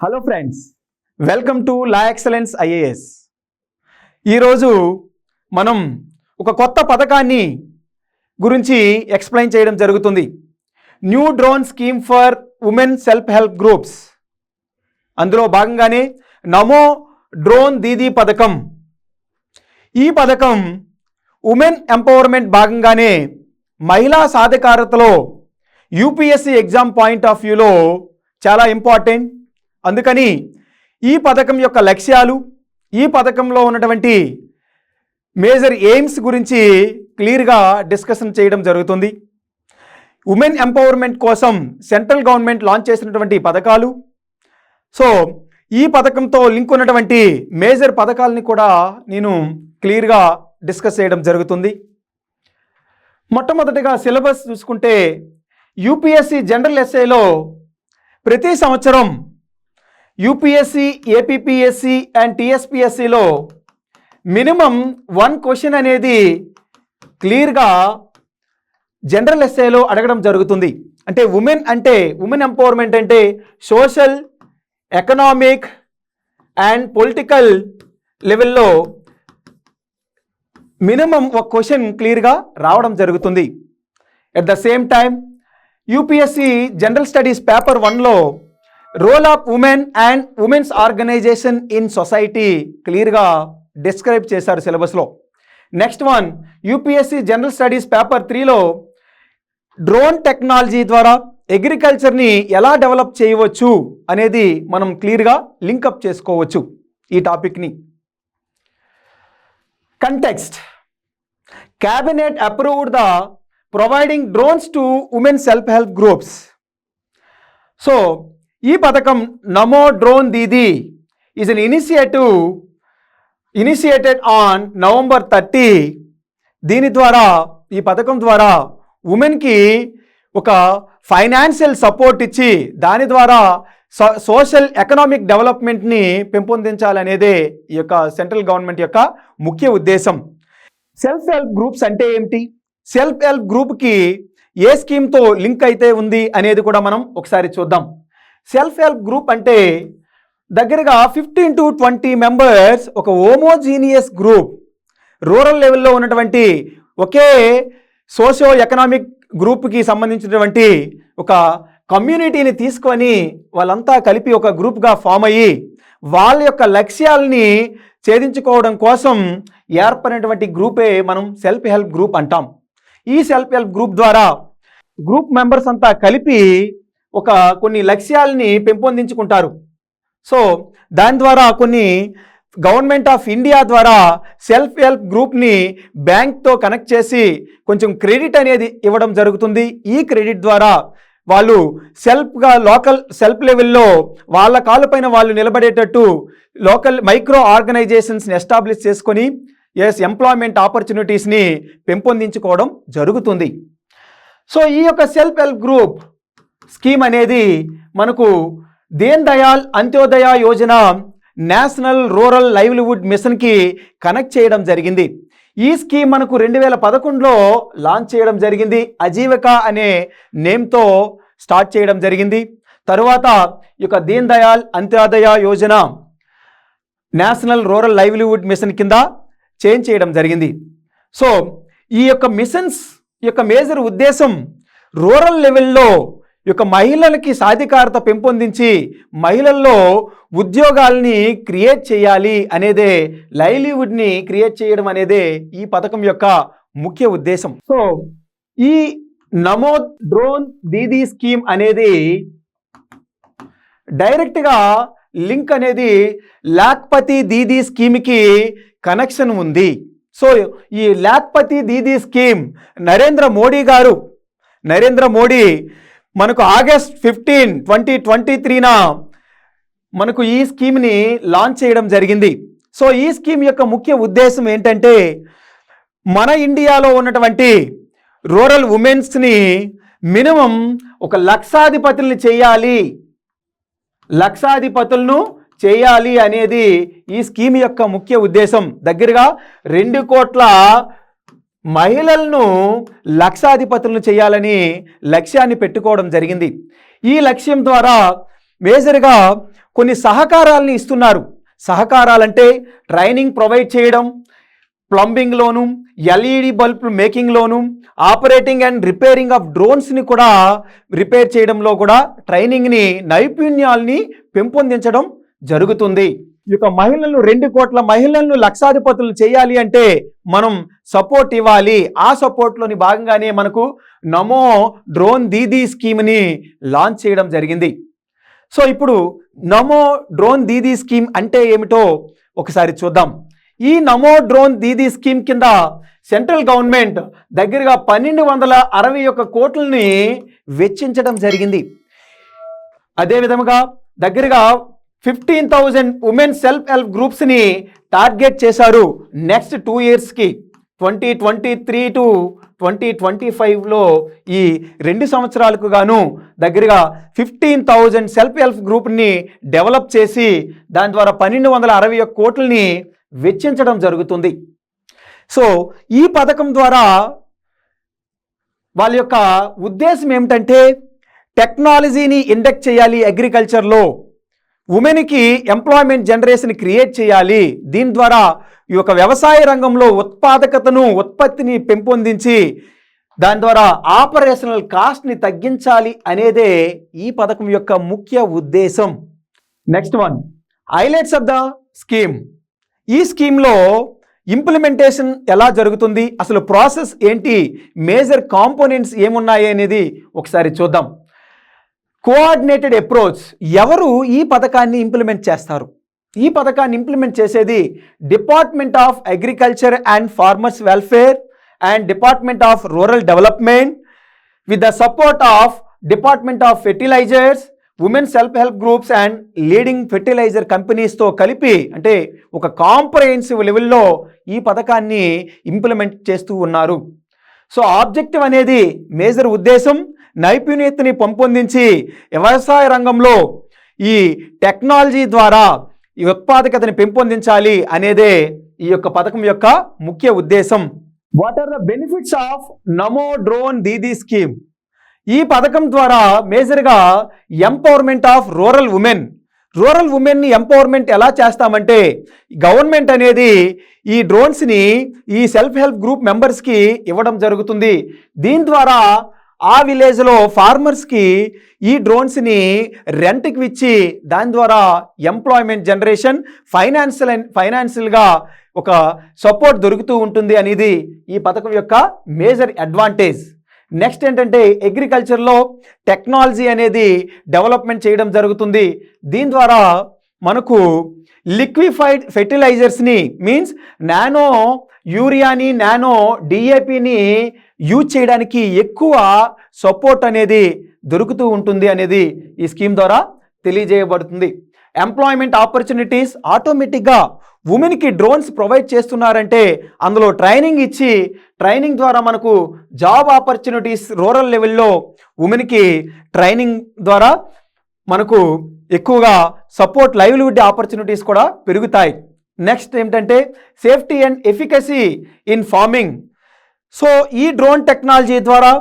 Hello friends, welcome to Excellence IAS. ఈరోజు మనం ఒక కొత్త పథకాన్ని గురించి ఎక్స్ప్లెయిన్ చేయడం జరుగుతుంది. New drone scheme for women self help groups. అందులో భాగంగానే నమో డ్రోన్ దీదీ పథకం. ఈ పథకం ఉమెన్ ఎంపవర్మెంట్ భాగంగానే మహిళా సాధికారతలో UPSC ఎగ్జామ్ పాయింట్ ఆఫ్ వ్యూలో చాలా ఇంపార్టెంట్. అందుకని ఈ పథకం యొక్క లక్ష్యాలు, ఈ పథకంలో ఉన్నటువంటి మేజర్ ఎయిమ్స్ గురించి క్లియర్గా డిస్కషన్ చేయడం జరుగుతుంది. ఉమెన్ ఎంపవర్మెంట్ కోసం సెంట్రల్ గవర్నమెంట్ లాంచ్ చేసినటువంటి పథకాలు, సో ఈ పథకంతో లింక్ ఉన్నటువంటి మేజర్ పథకాలని కూడా నేను క్లియర్గా డిస్కస్ చేయడం జరుగుతుంది. మొట్టమొదటిగా సిలబస్ చూసుకుంటే UPSC జనరల్ ఎస్ఏలో ప్రతి సంవత్సరం UPSC, APPSC అండ్ TSPSCలో మినిమం 1 క్వశ్చన్ అనేది క్లియర్గా జనరల్ ఎస్ఏలో అడగడం జరుగుతుంది. అంటే ఉమెన్ ఎంపవర్మెంట్ అంటే సోషల్, ఎకనామిక్ అండ్ పొలిటికల్ లెవెల్లో మినిమం ఒక క్వశ్చన్ క్లియర్గా రావడం జరుగుతుంది. At the same time UPSC general studies paper 1లో role of women and women's organisation in society క్లియర్గా డిస్క్రైబ్ చేశారు సిలబస్లో. Next one UPSC general studies paper 3లో డ్రోన్ టెక్నాలజీ ద్వారా అగ్రికల్చర్ని ఎలా డెవలప్ చేయవచ్చు అనేది మనం క్లియర్గా లింకప్ చేసుకోవచ్చు ఈ టాపిక్ని. Context: cabinet approved the providing drones to women self help groups. So ఈ పథకం నమో drone Didi is an initiated on November 30. దీని ద్వారా, ఈ పథకం ద్వారా ఉమెన్కి ఒక ఫైనాన్షియల్ సపోర్ట్ ఇచ్చి దాని ద్వారా సోషల్ ఎకనామిక్ డెవలప్మెంట్ని పెంపొందించాలనేదే ఈ యొక్క సెంట్రల్ గవర్నమెంట్ యొక్క ముఖ్య ఉద్దేశం. సెల్ఫ్ హెల్ప్ గ్రూప్స్ అంటే ఏమిటి, సెల్ఫ్ హెల్ప్ గ్రూప్కి ఏ స్కీమ్తో లింక్ అయితే ఉంది అనేది కూడా మనం ఒకసారి చూద్దాం. సెల్ఫ్ హెల్ప్ గ్రూప్ అంటే దగ్గరగా 15 to 20 మెంబర్స్, ఒక హోమోజీనియస్ గ్రూప్, రూరల్ లెవెల్లో ఉన్నటువంటి ఒకే సోషో ఎకనామిక్ గ్రూప్కి సంబంధించినటువంటి ఒక కమ్యూనిటీని తీసుకొని వాళ్ళంతా కలిపి ఒక గ్రూప్గా ఫామ్ అయ్యి వాళ్ళ యొక్క లక్ష్యాలని ఛేదించుకోవడం కోసం ఏర్పడినటువంటి గ్రూపే మనం సెల్ఫ్ హెల్ప్ గ్రూప్ అంటాం. ఈ సెల్ఫ్ హెల్ప్ గ్రూప్ ద్వారా గ్రూప్ మెంబర్స్ అంతా కలిపి ఒక కొన్ని లక్ష్యాలని పెంపొందించుకుంటారు. సో దాని ద్వారా కొన్ని గవర్నమెంట్ ఆఫ్ ఇండియా ద్వారా సెల్ఫ్ హెల్ప్ గ్రూప్ని బ్యాంక్తో కనెక్ట్ చేసి కొంచెం క్రెడిట్ అనేది ఇవ్వడం జరుగుతుంది. ఈ క్రెడిట్ ద్వారా వాళ్ళు లోకల్ సెల్ఫ్ లెవెల్లో వాళ్ళ కాళ్ళపైన వాళ్ళు నిలబడేటట్టు లోకల్ మైక్రో ఆర్గనైజేషన్స్ని ఎస్టాబ్లిష్ చేసుకొని ఎంప్లాయ్మెంట్ ఆపర్చునిటీస్ని పెంపొందించుకోవడం జరుగుతుంది. సో ఈ యొక్క సెల్ఫ్ హెల్ప్ గ్రూప్ స్కీమ్ అనేది మనకు Deen Dayal Antyodaya Yojana national rural livelihood మిషన్కి కనెక్ట్ చేయడం జరిగింది. ఈ స్కీమ్ మనకు 2011లో లాంచ్ చేయడం జరిగింది. అజీవిక అనే నేమ్తో స్టార్ట్ చేయడం జరిగింది. తరువాత ఈ యొక్క Deen Dayal Antyodaya Yojana national rural livelihood mission కింద చేంజ్ చేయడం జరిగింది. సో ఈ యొక్క మిషన్స్ యొక్క మేజర్ ఉద్దేశం రూరల్ లెవెల్లో ఈ యొక్క మహిళలకి సాధికారత పెంపొందించి మహిళల్లో ఉద్యోగాల్ని క్రియేట్ చేయాలి అనేదే, లైవ్లీవుడ్ని క్రియేట్ చేయడం అనేదే ఈ పథకం యొక్క ముఖ్య ఉద్దేశం. సో ఈ నమో డ్రోన్ దీదీ స్కీమ్ అనేది డైరెక్ట్గా లింక్ అనేది లాఖ్పతి దీదీ స్కీమ్కి కనెక్షన్ ఉంది. సో ఈ లాఖ్పతి దీదీ స్కీమ్ నరేంద్ర మోడీ మనకు ఆగస్ట్ 15, 2023న మనకు ఈ స్కీమ్ని లాంచ్ చేయడం జరిగింది. సో ఈ స్కీమ్ యొక్క ముఖ్య ఉద్దేశం ఏంటంటే మన ఇండియాలో ఉన్నటువంటి రూరల్ ఉమెన్స్ని మినిమం ఒక లక్షాధిపతులను చేయాలి అనేది ఈ స్కీమ్ యొక్క ముఖ్య ఉద్దేశం. దగ్గరగా 2 కోట్ల మహిళలను లక్షాధిపతులను చేయాలని లక్ష్యాన్ని పెట్టుకోవడం జరిగింది. ఈ లక్ష్యం ద్వారా మేజర్గా కొన్ని సహకారాలని ఇస్తున్నారు. సహకారాలంటే ట్రైనింగ్ ప్రొవైడ్ చేయడం, ప్లంబింగ్లోను, ఎల్ఈడి బల్బ్ మేకింగ్లోను, ఆపరేటింగ్ అండ్ రిపేరింగ్ ఆఫ్ డ్రోన్స్ని కూడా రిపేర్ చేయడంలో కూడా ట్రైనింగ్ని, నైపుణ్యాల్ని పెంపొందించడం జరుగుతుంది. ఈ యొక్క మహిళలను 2 కోట్ల మహిళలను లక్షాధిపతులు చేయాలి అంటే మనం సపోర్ట్ ఇవ్వాలి. ఆ సపోర్ట్లోని భాగంగానే మనకు నమో డ్రోన్ దీదీ స్కీమ్ని లాంచ్ చేయడం జరిగింది. సో ఇప్పుడు నమో డ్రోన్ దీదీ స్కీమ్ అంటే ఏమిటో ఒకసారి చూద్దాం. ఈ నమో డ్రోన్ దీదీ స్కీమ్ కింద సెంట్రల్ గవర్నమెంట్ దగ్గరగా 1261 కోట్లని వెచ్చించడం జరిగింది. అదేవిధంగా దగ్గరగా 15,000 ఉమెన్ సెల్ఫ్ హెల్ప్ గ్రూప్స్ని టార్గెట్ చేశారు నెక్స్ట్ 2 ఇయర్స్కి. 2023 to 2025లో ఈ 2 సంవత్సరాలకు గాను దగ్గరగా 15,000 సెల్ఫ్ హెల్ప్ గ్రూప్ని డెవలప్ చేసి దాని ద్వారా 1261 కోట్లని వెచ్చించడం జరుగుతుంది. సో ఈ పథకం ద్వారా వాళ్ళ యొక్క ఉద్దేశం ఏమిటంటే టెక్నాలజీని ఇండెక్ట్ చేయాలి, అగ్రికల్చర్లో ఉమెన్కి ఎంప్లాయ్మెంట్ జనరేషన్ క్రియేట్ చేయాలి. దీని ద్వారా ఈ యొక్క వ్యవసాయ రంగంలో ఉత్పాదకతను, ఉత్పత్తిని పెంపొందించి దాని ద్వారా ఆపరేషనల్ కాస్ట్ని తగ్గించాలి అనేదే ఈ పథకం యొక్క ముఖ్య ఉద్దేశం. Next one, highlights of the scheme. ఈ స్కీమ్లో ఇంప్లిమెంటేషన్ ఎలా జరుగుతుంది, అసలు ప్రాసెస్ ఏంటి, మేజర్ కాంపోనెంట్స్ ఏమున్నాయి అనేది ఒకసారి చూద్దాం. Coordinated approach. ఎవరు ఈ పథకాన్ని ఇంప్లిమెంట్ చేస్తారు? ఈ పథకాన్ని ఇంప్లిమెంట్ చేసేది department of agriculture and farmers welfare and department of rural development with the support of department of fertilisers, women self help groups and leading fertiliser కంపెనీస్తో కలిపి, అంటే ఒక కాంప్రహెన్సివ్ లెవెల్లో ఈ పథకాన్ని ఇంప్లిమెంట్ చేస్తూ ఉన్నారు. సో ఆబ్జెక్టివ్ అనేది, మేజర్ ఉద్దేశం నైపుణ్యతని పెంపొందించి వ్యవసాయ రంగంలో ఈ టెక్నాలజీ ద్వారా ఈ ఉత్పాదకతని పెంపొందించాలి అనేదే ఈ యొక్క పథకం యొక్క ముఖ్య ఉద్దేశం. What are the benefits of Namo drone Didi scheme? ఈ పథకం ద్వారా మేజర్గా ఎంపవర్మెంట్ ఆఫ్ రూరల్ ఉమెన్ని ఎంపవర్మెంట్ ఎలా చేస్తామంటే గవర్నమెంట్ అనేది ఈ డ్రోన్స్ని ఈ సెల్ఫ్ హెల్ప్ గ్రూప్ మెంబర్స్కి ఇవ్వడం జరుగుతుంది. దీని ద్వారా ఆ విలేజ్లో ఫార్మర్స్కి ఈ డ్రోన్స్ని రెంట్కి ఇచ్చి దాని ద్వారా ఎంప్లాయ్మెంట్ జనరేషన్, ఫైనాన్షియల్గా ఒక సపోర్ట్ దొరుకుతూ ఉంటుంది అనేది ఈ పథకం యొక్క మేజర్ అడ్వాంటేజ్. నెక్స్ట్ ఏంటంటే అగ్రికల్చర్లో టెక్నాలజీ అనేది డెవలప్మెంట్ చేయడం జరుగుతుంది. దీని ద్వారా మనకు లిక్విఫైడ్ ఫెర్టిలైజర్స్ని, మీన్స్ నానో యూరియాని, నానో డిఏపిని యూజ్ చేయడానికి ఎక్కువ సపోర్ట్ అనేది దొరుకుతూ ఉంటుంది అనేది ఈ స్కీమ్ ద్వారా తెలియజేయబడుతుంది. Employment opportunities. ఆటోమేటిక్గా ఉమెన్కి డ్రోన్స్ ప్రొవైడ్ చేస్తున్నారంటే అందులో ట్రైనింగ్ ఇచ్చి, ట్రైనింగ్ ద్వారా మనకు జాబ్ ఆపర్చునిటీస్ రూరల్ లెవెల్లో ఉమెన్కి ట్రైనింగ్ ద్వారా మనకు ఎక్కువగా సపోర్ట్, లైవ్లీహుడ్ ఆపర్చునిటీస్ కూడా పెరుగుతాయి. నెక్స్ట్ ఏంటంటే safety and efficacy in farming. So ఈ డ్రోన్ టెక్నాలజీ ద్వారా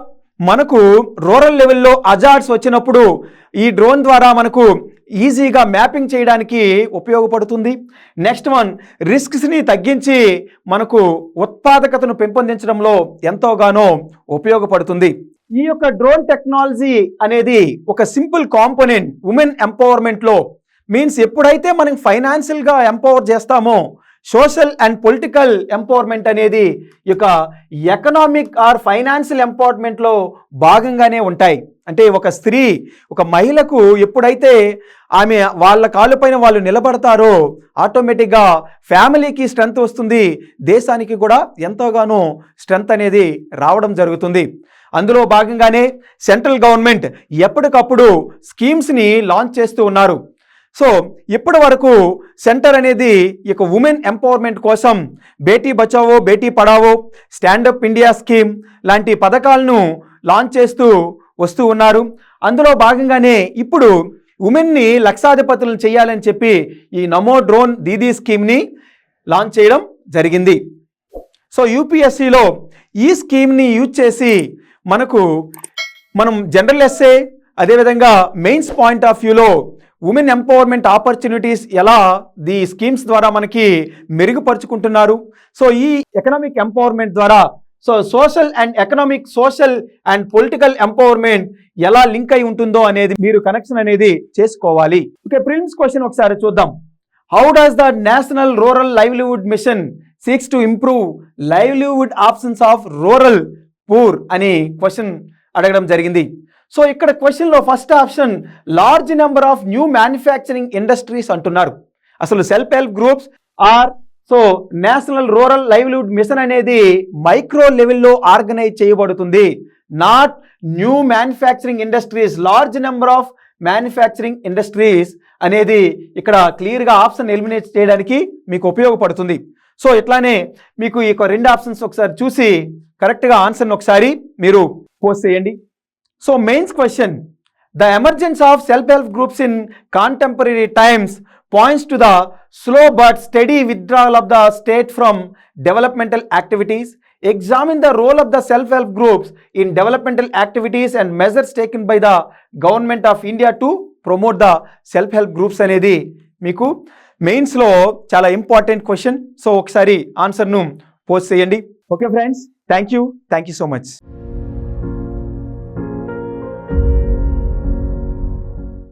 మనకు రూరల్ లెవెల్లో అజార్ట్స్ వచ్చినప్పుడు ఈ డ్రోన్ ద్వారా మనకు ఈజీగా మ్యాపింగ్ చేయడానికి ఉపయోగపడుతుంది. నెక్స్ట్ వన్, రిస్క్స్ని తగ్గించి మనకు ఉత్పాదకతను పెంపొందించడంలో ఎంతోగానో ఉపయోగపడుతుంది. ఈ యొక్క డ్రోన్ టెక్నాలజీ అనేది ఒక సింపుల్ కాంపోనెంట్ ఉమెన్ ఎంపవర్మెంట్లో. మీన్స్ ఎప్పుడైతే మనం ఫైనాన్షియల్గా ఎంపవర్ చేస్తామో సోషల్ అండ్ పొలిటికల్ ఎంపవర్మెంట్ అనేది ఇక ఎకనామిక్ ఆర్ ఫైనాన్షియల్ ఎంపవర్మెంట్లో భాగంగానే ఉంటాయి. అంటే ఒక స్త్రీ, ఒక మహిళకు ఎప్పుడైతే ఆమె వాళ్ళ కాళ్ళపైన వాళ్ళు నిలబడతారో ఆటోమేటిక్గా ఫ్యామిలీకి స్ట్రెంత్ వస్తుంది, దేశానికి కూడా ఎంతోగానో స్ట్రెంత్ అనేది రావడం జరుగుతుంది. అందులో భాగంగానే సెంట్రల్ గవర్నమెంట్ ఎప్పటికప్పుడు స్కీమ్స్ని లాంచ్ చేస్తూ ఉన్నారు. సో ఇప్పటి వరకు సెంటర్ అనేది ఇక ఉమెన్ ఎంపవర్మెంట్ కోసం Beti Bachao Beti Padhao, stand up India scheme లాంటి పథకాలను లాంచ్ చేస్తూ వస్తూ ఉన్నారు. అందులో భాగంగానే ఇప్పుడు ఉమెన్ని లక్షాధిపతులను చేయాలని చెప్పి ఈ నమో డ్రోన్ దీదీ స్కీమ్ని లాంచ్ చేయడం జరిగింది. సో యూపీఎస్సీలో ఈ స్కీమ్ని యూజ్ చేసి మనం జనరల్ ఎస్ఏ, అదేవిధంగా మెయిన్స్ పాయింట్ ఆఫ్ వ్యూలో ఉమెన్ ఎంపవర్మెంట్ ఆపర్చునిటీస్ ఎలా ది స్కీమ్స్ ద్వారా మనకి మెరుగుపరుచుకుంటున్నారు. సో ఈ ఎకనామిక్ ఎంపవర్మెంట్ ద్వారా సోషల్ అండ్ పొలిటికల్ ఎంపవర్మెంట్ ఎలా లింక్ అయి ఉంటుందో అనేది మీరు కనెక్షన్ అనేది చేసుకోవాలి. ఓకే, ప్రిలిమ్స్ క్వశ్చన్ ఒకసారి చూద్దాం. How does the national rural livelihood mission seeks to improve livelihood options of rural poor అని క్వశ్చన్ అడగడం జరిగింది. సో ఇక్కడ క్వశ్చన్లో first option large number of new manufacturing industries అంటున్నారు. అసలు self help groups or national rural livelihood mission అనేది micro లెవెల్లో organise చేయబడుతుంది. Not new manufacturing industries, large number of manufacturing industries అనేది ఇక్కడ క్లియర్గా ఆప్షన్ ఎలిమినేట్ చేయడానికి మీకు ఉపయోగపడుతుంది. సో ఇట్లానే మీకు ఈ రెండు ఆప్షన్స్ ఒకసారి చూసి కరెక్ట్గా ఆన్సర్ని ఒకసారి మీరు పోస్ట్ చేయండి. So mains question, the emergence of self help groups in contemporary times points to the slow but study withdrawal of the state from developmental activities. Examine the role of the self-help groups in developmental activities and measures taken by the government of India to promote the self-help groups అనేది మీకు మెయిన్స్లో చాలా important question. So ఒకసారి ఆన్సర్ను post చేయండి. Okay friends, thank you so much.